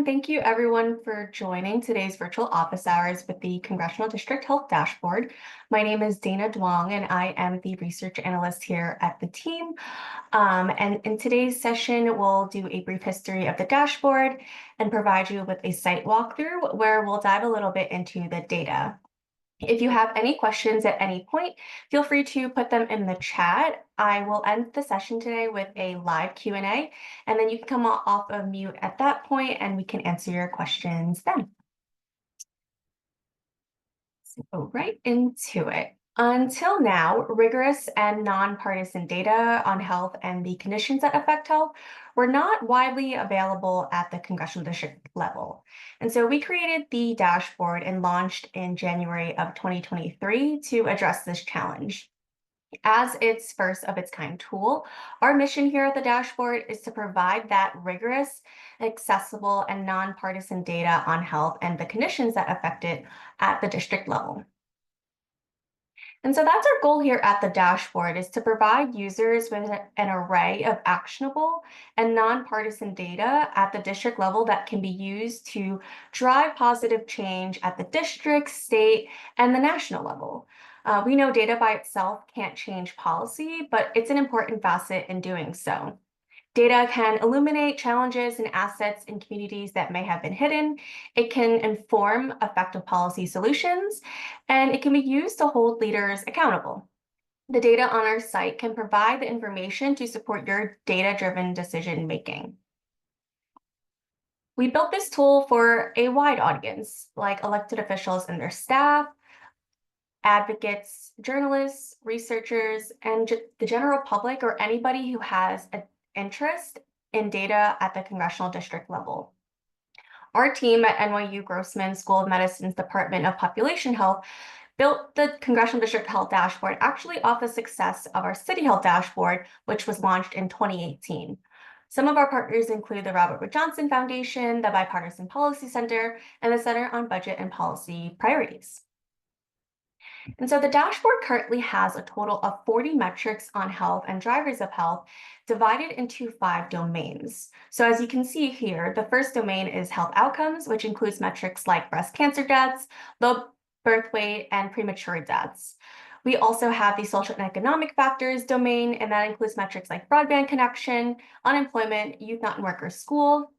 Thank you everyone for joining today's virtual office hours with the Congressional District Health Dashboard. My name is Dana Duong and I am the research analyst here at the team. And in today's session, we'll do a brief history of the dashboard and provide you with a site walkthrough where we'll dive a little bit into the data. If you have any questions at any point, feel free to put them in the chat. I will end the session today with a live Q&A, and then you can come off of mute at that point and we can answer your questions then. So go right into it. Until now, rigorous and nonpartisan data on health and the conditions that affect health were not widely available at the congressional district level. And so we created the dashboard and launched in January of 2023 to address this challenge. As its first of its kind tool, our mission here at the dashboard is to provide that rigorous, accessible, and nonpartisan data on health and the conditions that affect it at the district level. And so that's our goal here at the dashboard, is to provide users with an array of actionable and nonpartisan data at the district level that can be used to drive positive change at the district, state, and the national level. We know data by itself can't change policy, but it's an important facet in doing so. Data can illuminate challenges and assets in communities that may have been hidden. It can inform effective policy solutions, and it can be used to hold leaders accountable. The data on our site can provide the information to support your data-driven decision-making. We built this tool for a wide audience, like elected officials and their staff, advocates, journalists, researchers, and the general public, or anybody who has an interest in data at the congressional district level. Our team at NYU Grossman School of Medicine's Department of Population Health built the Congressional District Health Dashboard actually off the success of our City Health Dashboard, which was launched in 2018. Some of our partners include the Robert Wood Johnson Foundation, the Bipartisan Policy Center, and the Center on Budget and Policy Priorities. And so the dashboard currently has a total of 40 metrics on health and drivers of health divided into 5 domains. So as you can see here, the first domain is health outcomes, which includes metrics like breast cancer deaths, low birth weight, and premature deaths. We also have the social and economic factors domain, and that includes metrics like broadband connection, unemployment, youth not in work or school.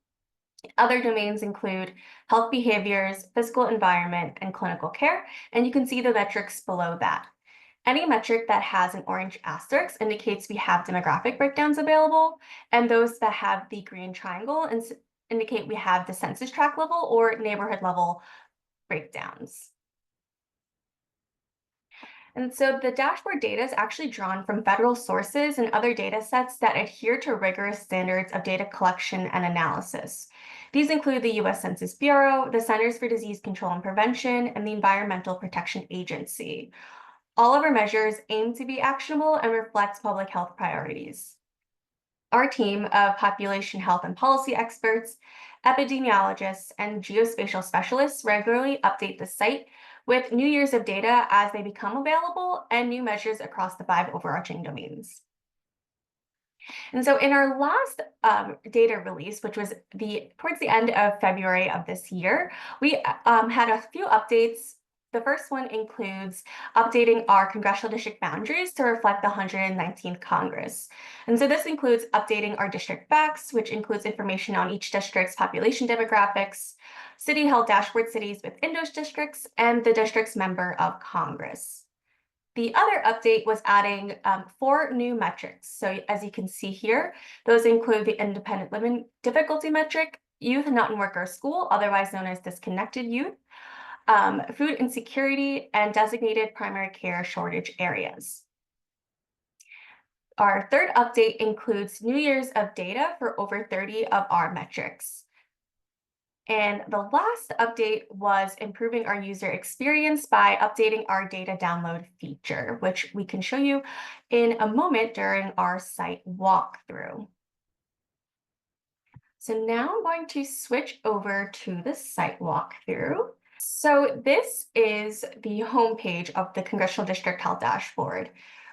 Other domains include health behaviors, physical environment, and clinical care, and you can see the metrics below that. Any metric that has an orange asterisk indicates we have demographic breakdowns available, and those that have the green triangle indicate we have the census tract level or neighborhood level breakdowns. And so the dashboard data is actually drawn from federal sources and other data sets that adhere to rigorous standards of data collection and analysis. These include the U.S. Census Bureau, the Centers for Disease Control and Prevention, and the Environmental Protection Agency. All of our measures aim to be actionable and reflect public health priorities. Our team of population health and policy experts, epidemiologists, and geospatial specialists regularly update the site with new years of data as they become available and new measures across the 5 overarching domains. And so in our last data release, which was towards the end of February of this year, we had a few updates. The first one includes updating our congressional district boundaries to reflect the 119th Congress. And so this includes updating our district facts, which includes information on each district's population demographics, City Health Dashboard cities within those districts, and the district's member of Congress. The other update was adding 4 new metrics. So as you can see here, those include the independent living difficulty metric, youth not in work or school, otherwise known as disconnected youth, food insecurity, and designated primary care shortage areas. Our third update includes new years of data for over 30 of our metrics. And the last update was improving our user experience by updating our data download feature, which we can show you in a moment during our site walkthrough. So now I'm going to switch over to the site walkthrough. So this is the homepage of the Congressional District Health Dashboard.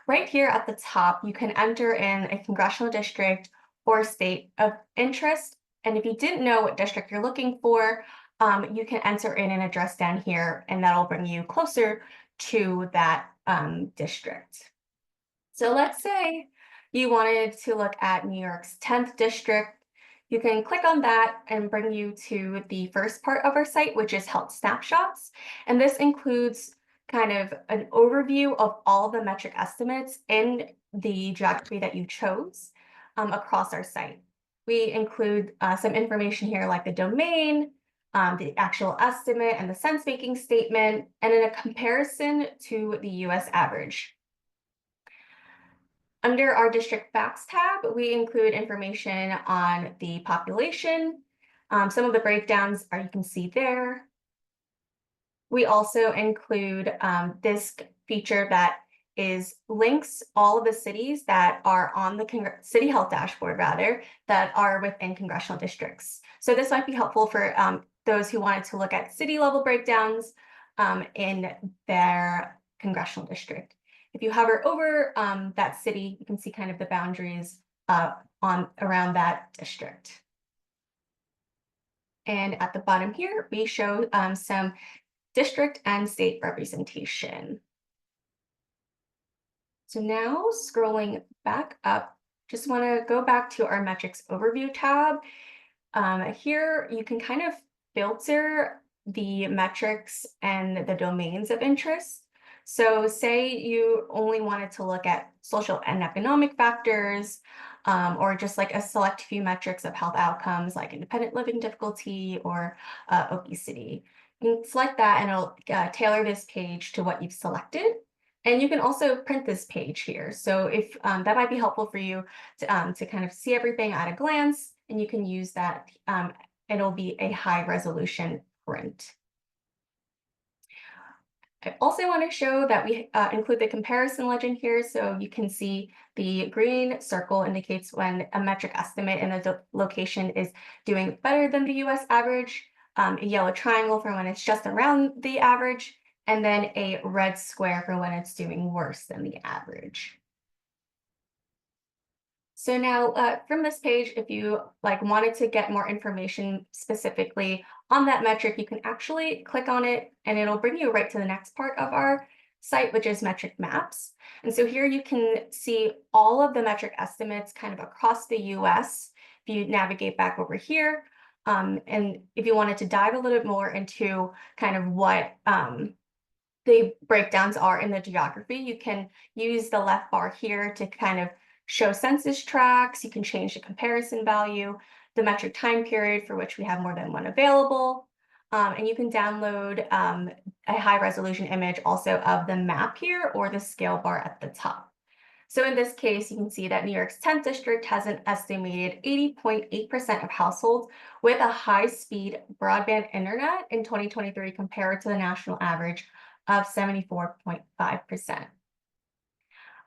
Right here at the top, you can enter in a congressional district or state of interest And if you didn't know what district you're looking for, you can enter in an address down here, and that'll bring you closer to that district. So let's say you wanted to look at New York's 10th district. You can click on that and bring you to the first part of our site, which is health snapshots. And this includes kind of an overview of all the metric estimates in the geography that you chose across our site. We include some information here like the domain, the actual estimate and the sense-making statement, and in a comparison to the US average. Under our district facts tab, we include information on the population. Some of the breakdowns you can see there. We also include this feature that links all of the cities that are on the City Health Dashboard, that are within congressional districts. So this might be helpful for those who wanted to look at city level breakdowns in their congressional district. If you hover over that city, you can see kind of the boundaries around that district. And at the bottom here, we show some district and state representation. So now scrolling back up, just want to go back to our metrics overview tab. Here you can kind of filter the metrics and the domains of interest. So say you only wanted to look at social and economic factors, or just like a select few metrics of health outcomes like independent living difficulty or obesity. You can select that and it'll tailor this page to what you've selected. And you can also print this page here. So if that might be helpful for you to kind of see everything at a glance, and you can use that. It'll be a high resolution print. I also want to show that we include the comparison legend here, so you can see the green circle indicates when a metric estimate in a location is doing better than the US average, a yellow triangle for when it's just around the average, and then a red square for when it's doing worse than the average. So now from this page, if you wanted to get more information specifically on that metric, you can actually click on it and it'll bring you right to the next part of our site, which is metric maps. And so here you can see all of the metric estimates kind of across the US. If you navigate back over here, and if you wanted to dive a little bit more into kind of what the breakdowns are in the geography, you can use the left bar here to kind of show census tracts. You can change the comparison value, the metric time period for which we have more than one available. And you can download a high resolution image also of the map here or the scale bar at the top. So in this case, you can see that New York's 10th district has an estimated 80.8% of households with a high-speed broadband internet in 2023 compared to the national average of 74.5%.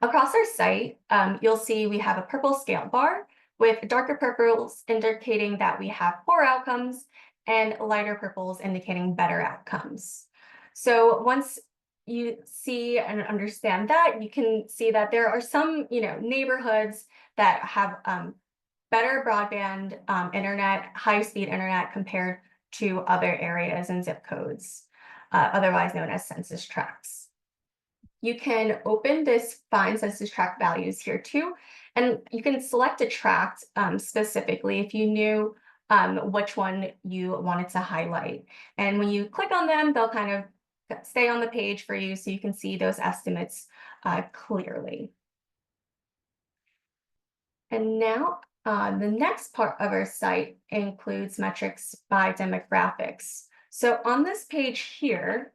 Across our site, you'll see we have a purple scale bar with darker purples indicating that we have poor outcomes and lighter purples indicating better outcomes. So once you see and understand that, you can see that there are some neighborhoods that have better broadband internet, high-speed internet compared to other areas and zip codes, otherwise known as census tracts. You can open this Find Census Tract Values here too, and you can select a tract specifically if you knew which one you wanted to highlight. And when you click on them, they'll kind of stay on the page for you so you can see those estimates clearly. And now the next part of our site includes metrics by demographics. So on this page here,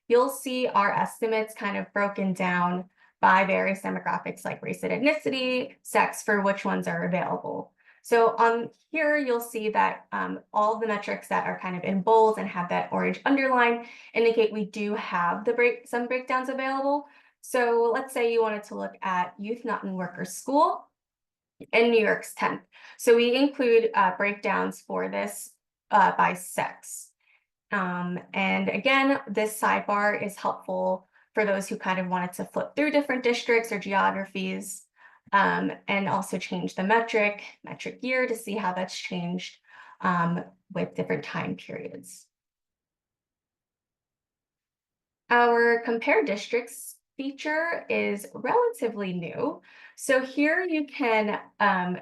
you'll see our estimates kind of broken down by various demographics like race and ethnicity, sex, for which ones are available. So on here, you'll see that all of the metrics that are kind of in bold and have that orange underline indicate we do have some breakdowns available. So let's say you wanted to look at youth not in work or school in New York's 10th. So we include breakdowns for this by sex. And again, this sidebar is helpful for those who kind of wanted to flip through different districts or geographies. and also change the metric year to see how that's changed with different time periods. Our compare districts feature is relatively new. So here you can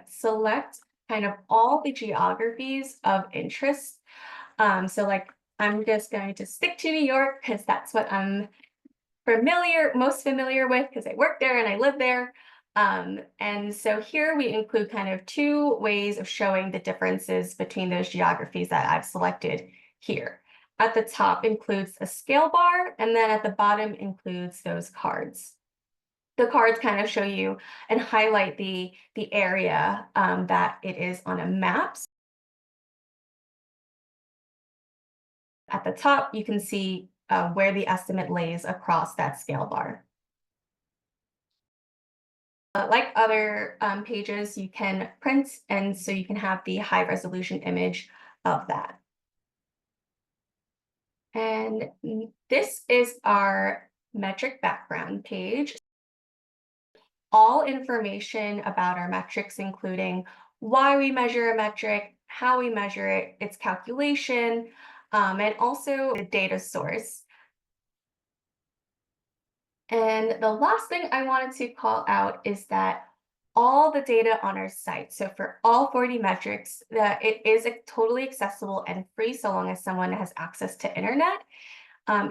select kind of all the geographies of interest. So like I'm just going to stick to New York because that's what I'm most familiar with because I work there and I live there. And so here we include kind of two ways of showing the differences between those geographies that I've selected here. At the top includes a scale bar, and then at the bottom includes those cards. The cards kind of show you and highlight the area that it is on a map. At the top, you can see where the estimate lays across that scale bar. Like other pages, you can print, and so you can have the high resolution image of that. And this is our metric background page. All information about our metrics, including why we measure a metric, how we measure it, its calculation, and also the data source. And the last thing I wanted to call out is that all the data on our site, so for all 40 metrics, that it is totally accessible and free so long as someone has access to internet.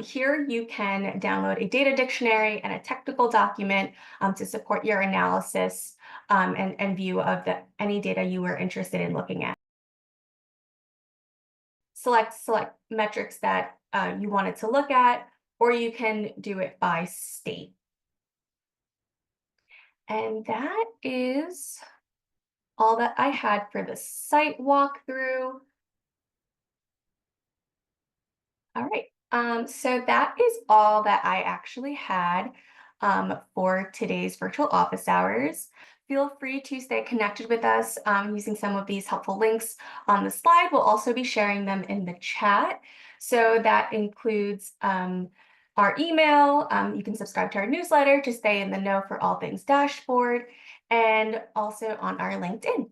Here you can download a data dictionary and a technical document to support your analysis and view of any data you were interested in looking at. Select metrics that you wanted to look at, or you can do it by state. And that is all that I had for the site walkthrough. All right, so that is all that I actually had for today's virtual office hours. Feel free to stay connected with us using some of these helpful links on the slide. We'll also be sharing them in the chat. So that includes our email. You can subscribe to our newsletter to stay in the know for all things dashboard, and also on our LinkedIn.